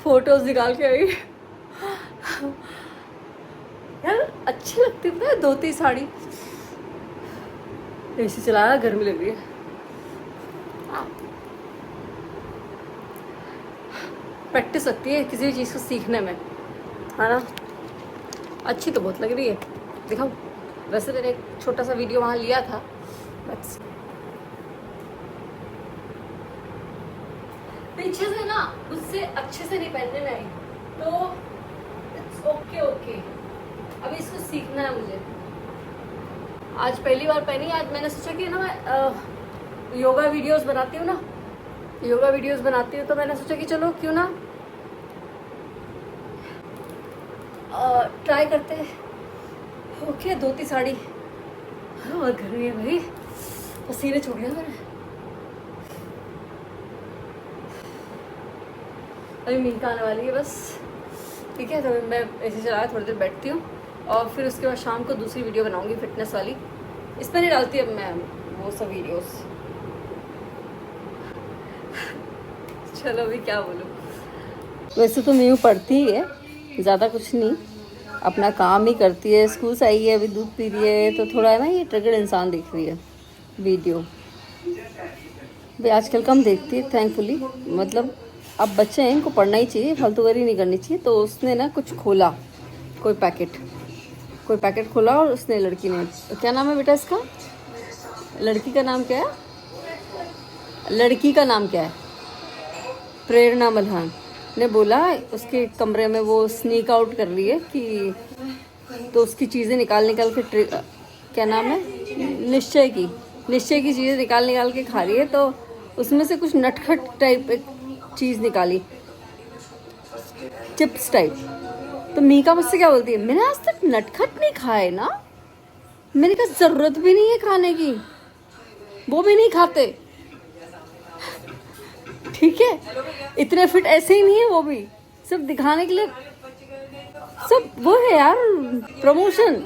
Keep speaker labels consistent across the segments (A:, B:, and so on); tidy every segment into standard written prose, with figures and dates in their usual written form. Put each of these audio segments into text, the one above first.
A: Photos निकाल के आई। यार अच्छी लगती है धोती साड़ी। एसी चलाया, गर्मी लग रही है। प्रैक्टिस लगती है किसी भी चीज़ को सीखने में, है ना। अच्छी तो बहुत लग रही है। दिखाओ, वैसे मैंने एक छोटा सा वीडियो वहाँ लिया था, बस पीछे से ना उससे अच्छे से नहीं पहनने में आई, तो इट्स ओके ओके। अभी इसको सीखना है मुझे। आज पहली बार पहनी। आज मैंने सोचा कि ना मैं योगा वीडियोस बनाती हूँ ना, योगा वीडियोस बनाती हूँ, तो मैंने सोचा कि चलो क्यों ना ट्राई करते हैं। ओके, धोती साड़ी। हाँ, और गर्मी है भाई, पसीने छूट गए मेरे। अभी मीका आने वाली है बस, ठीक है। तो मैं ऐसे चला थोड़ी देर बैठती हूँ, और फिर उसके बाद शाम को दूसरी वीडियो बनाऊंगी फिटनेस वाली। इस पर नहीं डालती अब मैं वो सब वीडियोस। चलो अभी क्या बोलूँ। वैसे तो मीनू पढ़ती ही है, ज़्यादा कुछ नहीं, अपना काम ही करती है। स्कूल से आई है, अभी दूध पी रही है, तो थोड़ा है ना ये ट्रिगर्ड इंसान देख रही है वीडियो। भाई आजकल कम देखती है थैंकफुली। मतलब अब बच्चे हैं, इनको पढ़ना ही चाहिए, फालतूगरी नहीं करनी चाहिए। तो उसने ना कुछ खोला, कोई पैकेट खोला, और उसने, लड़की ने, क्या नाम है बेटा इसका, लड़की का नाम क्या है, लड़की का नाम क्या है, प्रेरणा मल्हान ने बोला उसके कमरे में वो स्नीक आउट कर रही है कि, तो उसकी चीज़ें निकाल के क्या नाम है, निश्चय की चीज़ें निकाल के खा रही है। तो उसमें से कुछ नटखट टाइप एक चीज़ निकाली, चिप्स टाइप। तो मीका मुझसे क्या बोलती है, मैंने आज तक नटखट नहीं खाए ना। मैंने कहा ज़रूरत भी नहीं है खाने की, वो भी नहीं खाते, ठीक है। इतने फिट ऐसे ही नहीं है, वो भी सब दिखाने के लिए, सब वो है यार, प्रमोशन,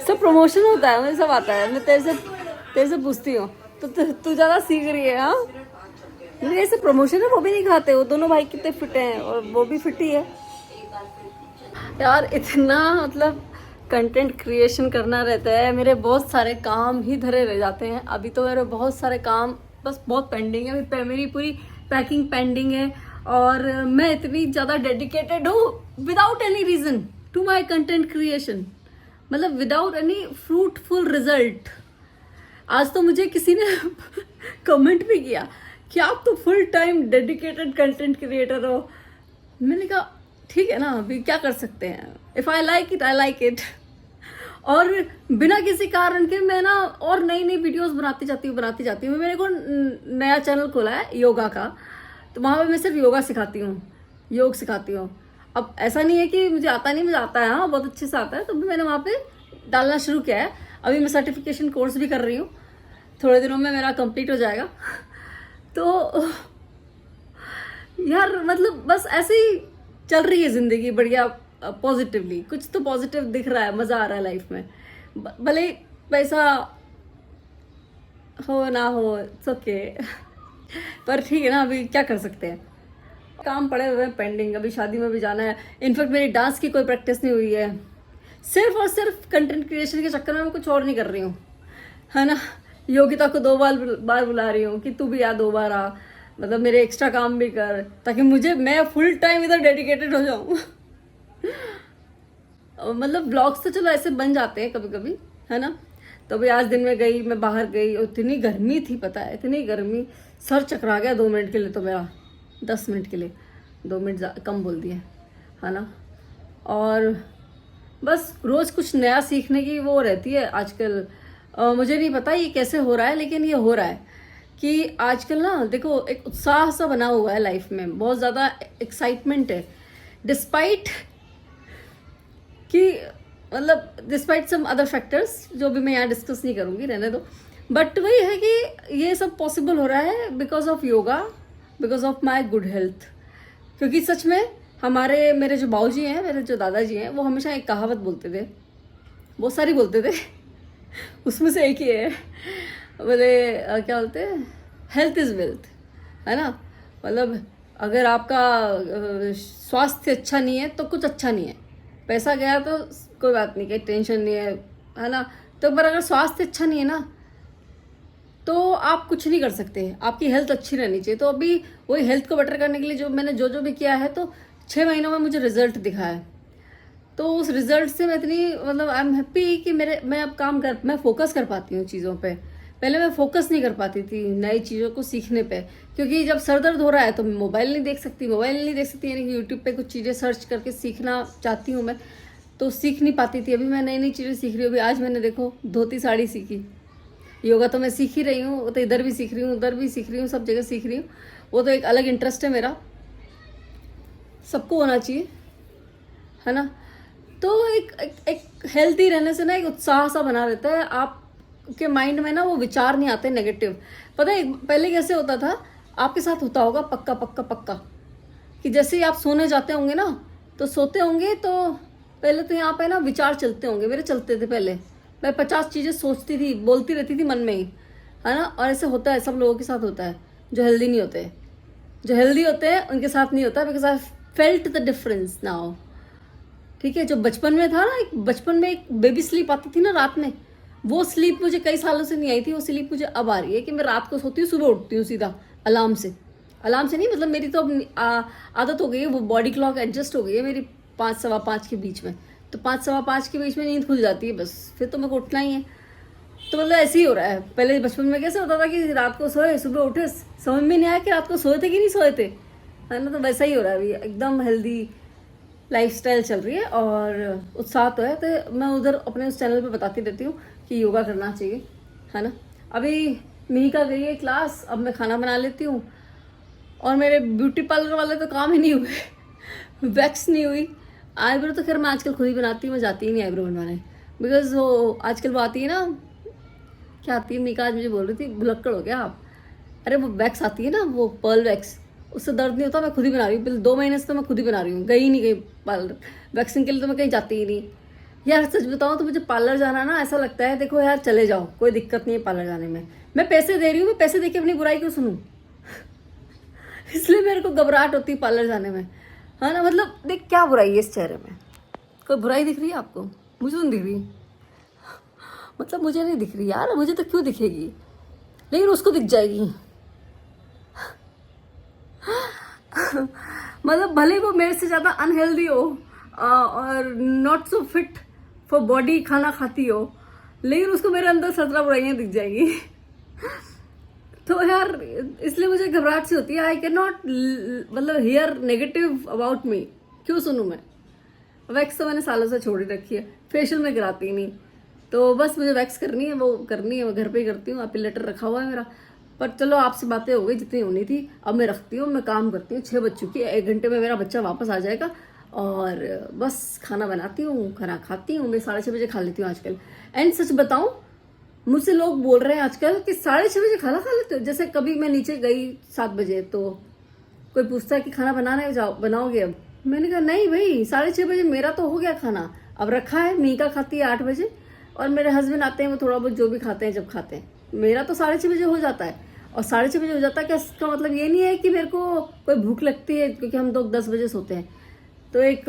A: सब प्रमोशन होता है, मुझे सब आता है। मैं तेरे से पूछती हूँ, तो तू ज़्यादा सीख रही है। हाँ, मेरे ऐसे प्रमोशन है, वो भी नहीं खाते। वो दोनों भाई कितने फिट हैं, और वो भी फिट ही है यार। इतना मतलब कंटेंट क्रिएशन करना रहता है, मेरे बहुत सारे काम ही धरे रह जाते हैं। अभी तो मेरे बहुत सारे काम बस बहुत पेंडिंग है। अभी मेरी पूरी पैकिंग पेंडिंग है, और मैं इतनी ज़्यादा डेडिकेटेड हूँ without any reason to my content creation, मतलब विदाउट एनी फ्रूटफुल रिजल्ट। आज तो मुझे किसी ने कमेंट भी किया कि आप तो full time dedicated content creator हो। मैंने कहा ठीक है ना, अभी क्या कर सकते हैं, if I like it I like it. और बिना किसी कारण के मैं ना और नई नई वीडियोस बनाती जाती हूँ। मैंने को नया चैनल खोला है योगा का, तो वहाँ पे मैं सिर्फ योग सिखाती हूँ। अब ऐसा नहीं है कि मुझे आता नहीं, मुझे आता है, हाँ बहुत अच्छे से आता है। तो मैंने वहाँ पे डालना शुरू किया है। अभी मैं सर्टिफिकेशन कोर्स भी कर रही हूँ, थोड़े दिनों में मेरा कंप्लीट हो जाएगा। तो यार मतलब बस ऐसे ही चल रही है ज़िंदगी बढ़िया, पॉजिटिवली। कुछ तो पॉजिटिव दिख रहा है, मज़ा आ रहा है लाइफ में, भले पैसा हो ना हो, इट्स ओके। पर ठीक है ना, अभी क्या कर सकते हैं, काम पड़े हुए हैं पेंडिंग। अभी शादी में भी जाना है। इनफैक्ट मेरी डांस की कोई प्रैक्टिस नहीं हुई है, सिर्फ और सिर्फ कंटेंट क्रिएशन के चक्कर में मैं कुछ और नहीं कर रही हूँ, है ना। योगिता को 2 बार बुला रही हूँ कि तू भी आ, 2 बार आ, मतलब मेरे एक्स्ट्रा काम भी कर, ताकि मैं फुल टाइम इधर डेडिकेटेड हो जाऊँ। मतलब ब्लॉग्स तो चलो ऐसे बन जाते हैं कभी कभी, है ना। तो अभी आज दिन में गई, मैं बाहर गई, इतनी गर्मी थी, पता है, इतनी गर्मी, सर चकरा गया 2 मिनट के लिए तो मेरा, 10 मिनट के लिए, 2 मिनट कम बोल दिए, है ना। और बस रोज़ कुछ नया सीखने की वो रहती है आजकल। मुझे नहीं पता ये कैसे हो रहा है, लेकिन ये हो रहा है कि आजकल ना देखो एक उत्साह सा बना हुआ है लाइफ में, बहुत ज़्यादा एक्साइटमेंट है, डिस्पाइट कि मतलब डिस्पाइट सम अदर फैक्टर्स जो भी मैं यहाँ डिस्कस नहीं करूँगी, रहने दो। बट वही है कि ये सब पॉसिबल हो रहा है because of yoga, because of my good health. क्योंकि सच में मेरे जो बाऊजी हैं, मेरे जो दादाजी हैं, वो हमेशा एक कहावत बोलते थे, बहुत सारी बोलते थे। उसमें से एक ही है, बोले क्या बोलते हैं, हेल्थ इज़ वेल्थ, है ना। मतलब अगर आपका स्वास्थ्य अच्छा नहीं है तो कुछ अच्छा नहीं है। पैसा गया तो कोई बात नहीं, कोई टेंशन नहीं है ना। तो पर अगर स्वास्थ्य अच्छा नहीं है ना तो आप कुछ नहीं कर सकते। आपकी हेल्थ अच्छी रहनी चाहिए। तो अभी वही हेल्थ को बेटर करने के लिए जो मैंने जो भी किया है, तो 6 महीनों में मुझे रिजल्ट दिखा है। तो उस रिजल्ट से मैं इतनी मतलब आई एम हैप्पी कि मैं अब मैं फोकस कर पाती हूँ चीज़ों पे। पहले मैं फोकस नहीं कर पाती थी नई चीज़ों को सीखने पे, क्योंकि जब सर दर्द हो रहा है तो मैं मोबाइल नहीं देख सकती यानी कि यूट्यूब पे कुछ चीज़ें सर्च करके सीखना चाहती हूँ मैं, तो सीख नहीं पाती थी। अभी मैं नई नई चीज़ें सीख रही हूँ। अभी आज मैंने देखो धोती साड़ी सीखी। योगा तो मैं सीख ही रही हूँ, वो तो इधर भी सीख रही हूँ, उधर भी सीख रही हूँ, सब जगह सीख रही हूँ। वो तो एक अलग इंटरेस्ट है मेरा, सबको होना चाहिए, है ना। तो एक हेल्दी रहने से ना एक उत्साह सा बना रहता है। आपके माइंड में ना वो विचार नहीं आते नेगेटिव। पता है पहले कैसे होता था, आपके साथ होता होगा पक्का पक्का पक्का, कि जैसे ही आप सोने जाते होंगे ना, तो सोते होंगे तो पहले तो यहाँ पे ना विचार चलते होंगे। मेरे चलते थे पहले, मैं 50 चीज़ें सोचती थी, बोलती रहती थी मन में ही, है ना। और ऐसे होता है, सब लोगों के साथ होता है जो हेल्दी नहीं होते। जो हेल्दी होते हैं उनके साथ नहीं होता, because I felt the difference now. ठीक है, जो बचपन में था ना, बचपन में एक बेबी स्लीप आती थी ना रात में, वो स्लीप मुझे कई सालों से नहीं आई थी। वो स्लीप मुझे अब आ रही है कि मैं रात को सोती हूँ, सुबह उठती हूँ सीधा अलार्म से नहीं, मतलब मेरी तो अब आदत हो गई है, वो बॉडी क्लॉक एडजस्ट हो गई है मेरी 5 सवा 5 के बीच में। तो 5 सवा 5 के बीच में नींद खुल जाती है, बस फिर तो मेरे को उठना ही है। तो मतलब ऐसे ही हो रहा है। पहले बचपन में कैसे होता था कि रात को सोए, सुबह उठे, समझ में नहीं आया कि रात को सोए थे कि नहीं सोए थे, है ना। तो वैसा ही हो रहा है अभी, एकदम हेल्दी लाइफस्टाइल चल रही है और उत्साह तो है। तो मैं उधर अपने उस चैनल पे बताती रहती हूँ कि योगा करना चाहिए, है ना। अभी मिहिका गई है क्लास, अब मैं खाना बना लेती हूँ। और मेरे ब्यूटी पार्लर वाले तो काम ही नहीं हुए वैक्स नहीं हुई। आईब्रो तो खैर मैं आजकल खुद ही बनाती हूँ, मैं जाती ही नहीं आईब्रो बनवाने, बिकॉज वो आजकल वो आती है ना, क्या आती है, मिहिका आज मुझे बोल रही थी भुलक्कड़ हो गया आप। अरे वो वैक्स आती है ना, वो पर्ल वैक्स, उससे दर्द नहीं होता। मैं खुद ही बना रही हूँ, 2 महीने से तो मैं खुद ही बना रही हूँ, गई नहीं कहीं पार्लर वैक्सिंग के लिए, तो मैं कहीं जाती ही नहीं यार। सच बताऊँ तो मुझे पार्लर जाना ना ऐसा लगता है, देखो यार चले जाओ, कोई दिक्कत नहीं है पार्लर जाने में, मैं पैसे दे रही हूँ, मैं पैसे दे के अपनी बुराई क्यों सुनूँ इसलिए मेरे को घबराहट होती है पार्लर जाने में, है ना। मतलब देख क्या बुराई है इस चेहरे में, कोई बुराई दिख रही है आपको? मुझे तो नहीं दिख रही, मतलब मुझे नहीं दिख रही यार, मुझे तो क्यों दिखेगी, लेकिन उसको दिख जाएगी मतलब भले वो मेरे से ज़्यादा अनहेल्दी हो और not so fit for body खाना खाती हो, लेकिन उसको मेरे अंदर 17 बुराइयाँ दिख जाएगी तो यार इसलिए मुझे घबराहट सी होती है। आई कैन नॉट मतलब हियर नेगेटिव अबाउट मी, क्यों सुनूं मैं। वैक्स तो मैंने सालों से छोड़ ही रखी है, फेशियल में कराती ही नहीं। तो बस मुझे वैक्स करनी है, वो करनी है, मैं घर पे ही करती हूँ। एपिलेटर रखा हुआ है मेरा। पर चलो आपसे बातें हो गई जितनी होनी थी, अब मैं रखती हूँ, मैं काम करती हूँ। 6 बज चुकी है, 1 घंटे में मेरा बच्चा वापस आ जाएगा और बस खाना बनाती हूँ, खाना खाती हूँ। मैं 6:30 बजे खा लेती हूँ आजकल। एंड सच बताऊँ, मुझसे लोग बोल रहे हैं आजकल कि 6:30 बजे खाना खा लेते हो। जैसे कभी मैं नीचे गई 7 बजे तो कोई पूछता है कि खाना बनाने जाओ, बनाओगे अब? मैंने कहा नहीं भाई, 6:30 बजे मेरा तो हो गया खाना, अब रखा है। मिहिका खाती है 8 बजे और मेरे हस्बैंड आते हैं, वो थोड़ा बहुत जो भी खाते हैं जब खाते हैं। मेरा तो 6:30 बजे हो जाता है। और 6:30 बजे हो जाता है क्या, इसका मतलब ये नहीं है कि मेरे को कोई भूख लगती है, क्योंकि हम तो 10 बजे सोते हैं। तो एक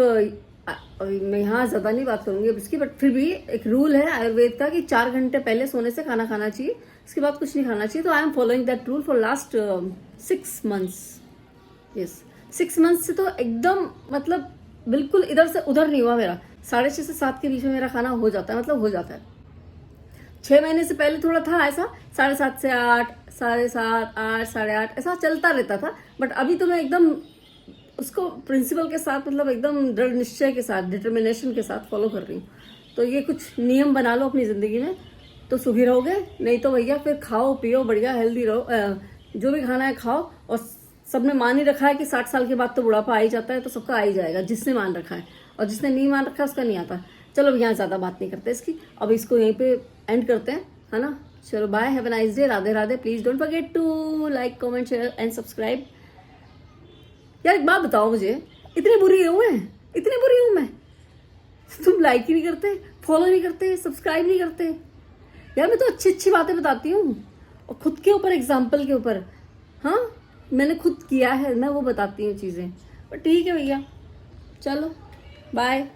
A: मैं यहाँ ज़्यादा नहीं बात करूँगी अब इसकी, बट फिर भी एक रूल है आयुर्वेद का कि 4 घंटे पहले सोने से खाना खाना चाहिए, इसके बाद कुछ नहीं खाना चाहिए। तो I am following that rule for last 6 months. Yes, 6 months से तो एकदम मतलब बिल्कुल इधर से उधर नहीं हुआ मेरा। 6:30 से 7 के बीच में मेरा खाना हो जाता है, मतलब हो जाता है। 6 महीने से पहले थोड़ा था ऐसा, 7:30 से 8, 7:30, 8, 8:30 ऐसा चलता रहता था। बट अभी तो मैं एकदम उसको प्रिंसिपल के साथ, मतलब एकदम दृढ़ निश्चय के साथ, डिटर्मिनेशन के साथ फॉलो कर रही हूँ। तो ये कुछ नियम बना लो अपनी ज़िंदगी में तो सुखी रहोगे, नहीं तो भैया फिर खाओ पियो बढ़िया हेल्दी रहो, जो भी खाना है खाओ। और सबने मान ही रखा है कि 60 साल के बाद तो बुढ़ापा आ ही जाता है, तो सबका आ ही जाएगा, जिसने मान रखा है। और जिसने नहीं मान रखा है उसका नहीं आता। चलो यहाँ ज़्यादा बात नहीं करते इसकी, अब इसको यहीं पे एंड करते हैं, है ना। चलो bye, have a nice day, Radhe Radhe. Please don't forget to like, comment, share and subscribe. यार एक बात बताओ मुझे, इतनी बुरी हूँ मैं, इतनी बुरी हूँ मैं? तुम लाइक ही नहीं करते, फॉलो नहीं करते, सब्सक्राइब नहीं करते। यार मैं तो अच्छी अच्छी बातें बताती हूँ और खुद के ऊपर एग्जाम्पल के ऊपर। हाँ मैंने खुद किया है, मैं वो बताती हूँ चीज़ें। पर ठीक है भैया, चलो बाय।